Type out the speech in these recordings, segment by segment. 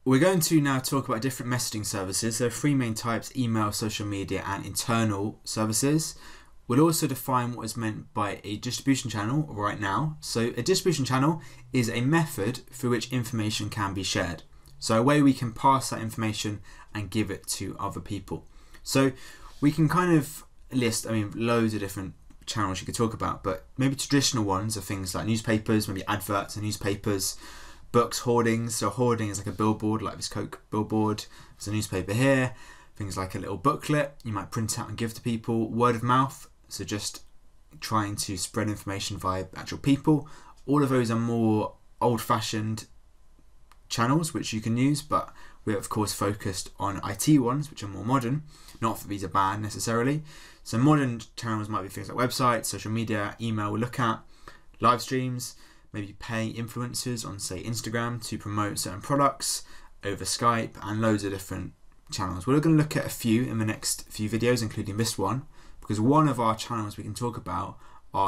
We're going to now talk about different messaging services. There are three main types: email, social media, and internal services. We'll also define what is meant by a distribution channel right now. So a distribution channel is a method through which information can be shared. So a way we can pass that information and give it to other people. So we can kind of list, loads of different channels you could talk about, but maybe traditional ones are things like newspapers, maybe adverts in newspapers, books, hoardings. So a hoarding is like a billboard, like this Coke billboard. There's a newspaper here. Things like a little booklet you might print out and give to people. Word of mouth, so just trying to spread information via actual people. All of those are more old-fashioned channels which you can use, but we're of course focused on IT ones which are more modern. Not that these are bad necessarily. So modern channels might be things like websites, social media, email. We'll look at live streams, maybe paying influencers on, say, Instagram to promote certain products over Skype, and loads of different channels. We're going to look at a few in the next few videos, including this one, because one of our channels we can talk about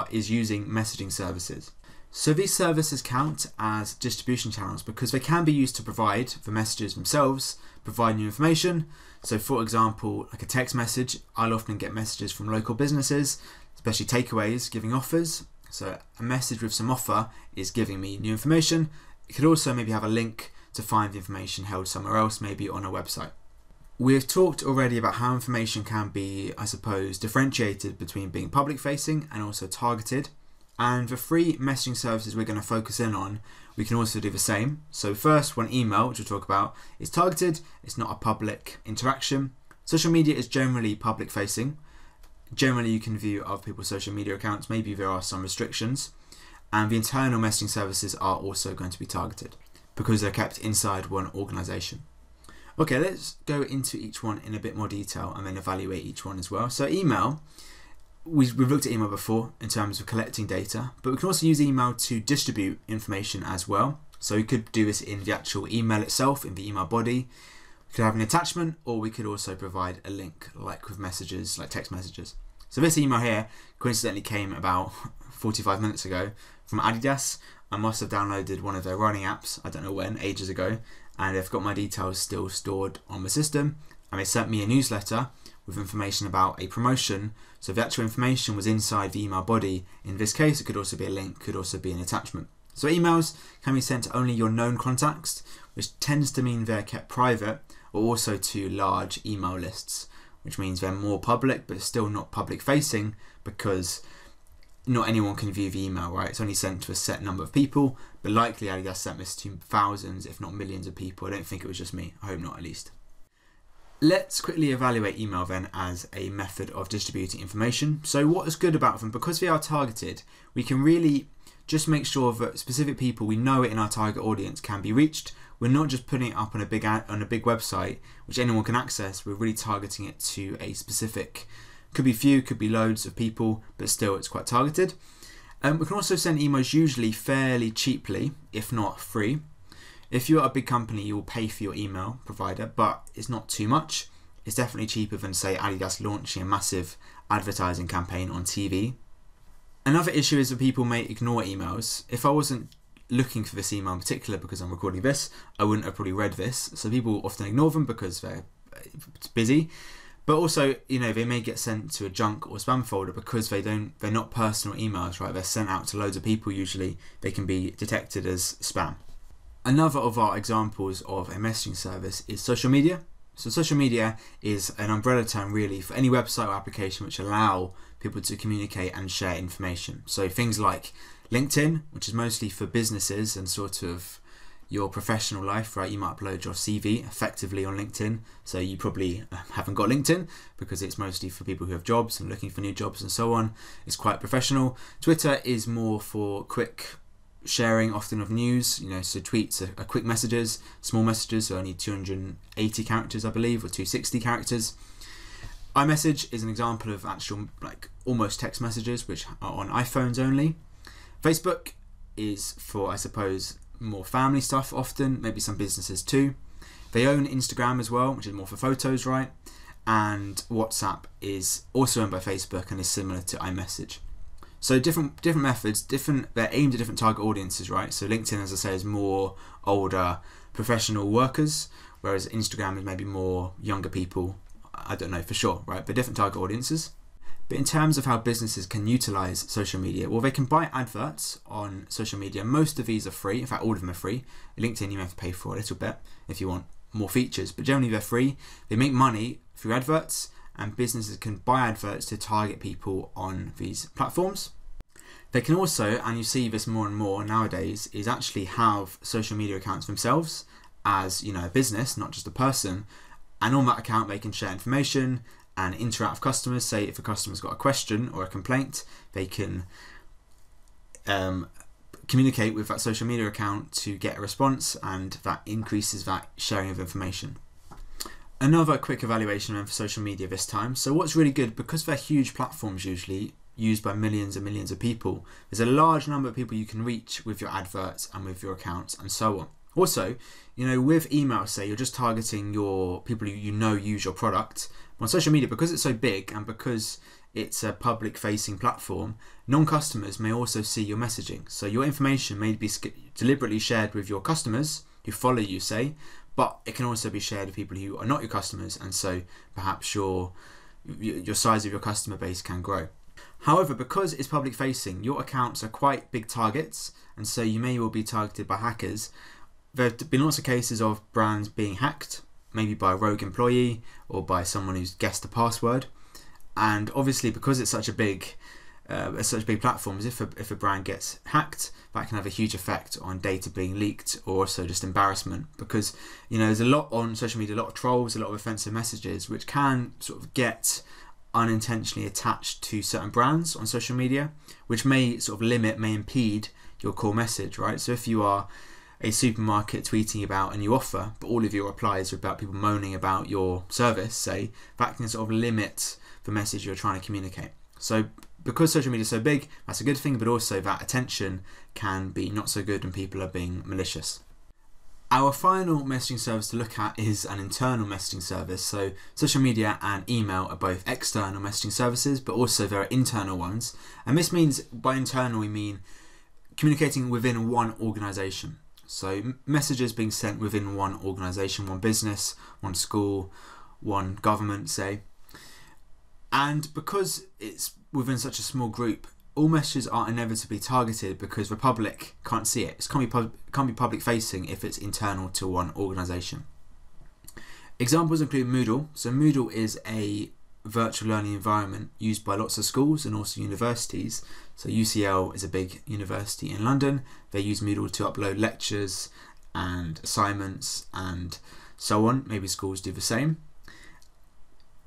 is using messaging services. So these services count as distribution channels because they can be used to provide the messages themselves, provide new information. So for example, like a text message, I'll often get messages from local businesses, especially takeaways, giving offers. So a message with some offer is giving me new information. It could also maybe have a link to find the information held somewhere else, maybe on a website. We've talked already about how information can be, I suppose, differentiated between being public facing and also targeted. And the three messaging services we're going to focus in on, we can also do the same. So first one, email, which we'll talk about, is targeted. It's not a public interaction. Social media is generally public facing. Generally, you can view other people's social media accounts. Maybe there are some restrictions. And the internal messaging services are also going to be targeted because they're kept inside one organization. Okay, let's go into each one in a bit more detail and then evaluate each one as well. So email, we've looked at email before in terms of collecting data, but we can also use email to distribute information as well. So we could do this in the actual email itself, in the email body. We could have an attachment, or we could also provide a link, like with messages, like text messages. So this email here coincidentally came about 45 minutes ago from Adidas. I must have downloaded one of their running apps, I don't know when, ages ago, and they've got my details still stored on the system. And they sent me a newsletter with information about a promotion. So the actual information was inside the email body. In this case, it could also be a link, could also be an attachment. So emails can be sent to only your known contacts, which tends to mean they're kept private, or also to large email lists, which means they're more public, but still not public facing because not anyone can view the email, right? It's only sent to a set number of people, but likely Adidas sent this to thousands, if not millions of people. I don't think it was just me. I hope not, at least. Let's quickly evaluate email then as a method of distributing information. So what is good about them, because they are targeted, we can really just make sure that specific people we know it in our target audience can be reached. We're not just putting it up on a big website which anyone can access. We're really targeting it to a specific, could be few, could be loads of people, but still it's quite targeted. We can also send emails usually fairly cheaply, if not free. If you're a big company, you will pay for your email provider, but it's not too much. It's definitely cheaper than, say, Adidas launching a massive advertising campaign on TV. Another issue is that people may ignore emails. If I wasn't looking for this email in particular because I'm recording this, I wouldn't have probably read this. So people often ignore them because they're busy. But also, they may get sent to a junk or spam folder because they're not personal emails, right? They're sent out to loads of people usually. They can be detected as spam. Another of our examples of a messaging service is social media. So social media is an umbrella term really for any website or application which allow people to communicate and share information. So things like LinkedIn, which is mostly for businesses and sort of your professional life, right? You might upload your CV effectively on LinkedIn. So you probably haven't got LinkedIn because it's mostly for people who have jobs and looking for new jobs and so on. It's quite professional. Twitter is more for quick sharing, often of news, so tweets are quick messages, small messages, so only 280 characters, I believe, or 260 characters. iMessage is an example of actual, almost text messages, which are on iPhones only. Facebook is for, I suppose, more family stuff often, maybe some businesses too. They own Instagram as well, which is more for photos, right? And WhatsApp is also owned by Facebook and is similar to iMessage. So different methods, they're aimed at different target audiences, right? So LinkedIn, as I say, is more older, professional workers, whereas Instagram is maybe more younger people. I don't know for sure, right? But different target audiences. But in terms of how businesses can utilize social media, well, they can buy adverts on social media. Most of these are free. In fact, all of them are free. LinkedIn, you have to pay for a little bit if you want more features, but generally they're free. They make money through adverts, and businesses can buy adverts to target people on these platforms. They can also, and you see this more and more nowadays, is actually have social media accounts themselves as, you know, a business, not just a person. And on that account, they can share information and interact with customers. Say if a customer's got a question or a complaint, they can communicate with that social media account to get a response, and that increases that sharing of information. Another quick evaluation for social media this time. So what's really good, because they're huge platforms usually used by millions and millions of people, there's a large number of people you can reach with your adverts and with your accounts and so on. Also, you know, with email, say you're just targeting your people who you know use your product. On social media, because it's so big and because it's a public facing platform, non-customers may also see your messaging. So your information may be deliberately shared with your customers who follow you, say, but it can also be shared with people who are not your customers, and so perhaps your size of your customer base can grow. However, because it's public facing, your accounts are quite big targets, and so you may well be targeted by hackers. There have been lots of cases of brands being hacked, maybe by a rogue employee or by someone who's guessed a password. And obviously, because it's such a big platform, if a brand gets hacked, that can have a huge effect on data being leaked, or also just embarrassment. Because, you know, there's a lot on social media, a lot of trolls, a lot of offensive messages, which can sort of get unintentionally attached to certain brands on social media, which may sort of may impede your core message, right? So if you are a supermarket tweeting about a new offer, but all of your replies are about people moaning about your service, say, that can sort of limit the message you're trying to communicate. So because social media is so big, that's a good thing, but also that attention can be not so good when people are being malicious. Our final messaging service to look at is an internal messaging service. So social media and email are both external messaging services, but also there are internal ones. And this means, by internal, we mean communicating within one organization. So messages being sent within one organization, one business, one school, one government, say. And because it's within such a small group, all messages are inevitably targeted because the public can't see it. It can't be public facing if it's internal to one organization. Examples include Moodle. So Moodle is a virtual learning environment used by lots of schools and also universities. So UCL is a big university in London. They use Moodle to upload lectures and assignments and so on. Maybe schools do the same.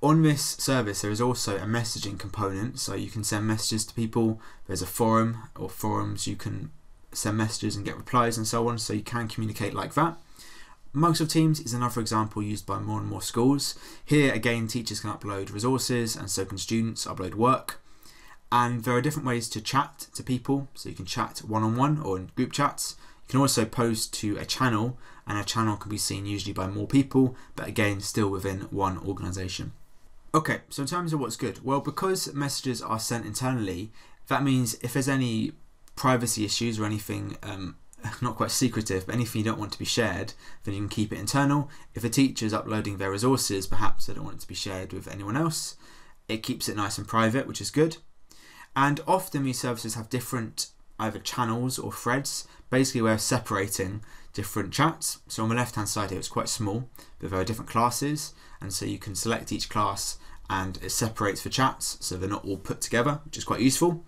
On this service, there is also a messaging component, so you can send messages to people. There's a forum or forums, you can send messages and get replies and so on, so you can communicate like that. Microsoft Teams is another example used by more and more schools. Here again, teachers can upload resources and so can students upload work. And there are different ways to chat to people, so you can chat one-on-one or in group chats. You can also post to a channel, and a channel can be seen usually by more people, but again, still within one organization. Okay, so in terms of what's good, well, because messages are sent internally, that means if there's any privacy issues or anything not quite secretive, but anything you don't want to be shared, then you can keep it internal. If a teacher is uploading their resources, perhaps they don't want it to be shared with anyone else, it keeps it nice and private, which is good. And often these services have different either channels or threads, basically we're separating different chats. So on the left hand side here it's quite small, but there are different classes, and so you can select each class and it separates the chats so they're not all put together, which is quite useful.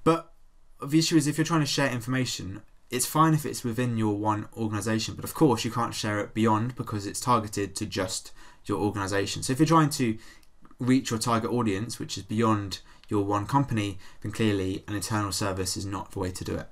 But the issue is if you're trying to share information, it's fine if it's within your one organization, but of course you can't share it beyond because it's targeted to just your organization. So if you're trying to reach your target audience, which is beyond your one company, then clearly an internal service is not the way to do it.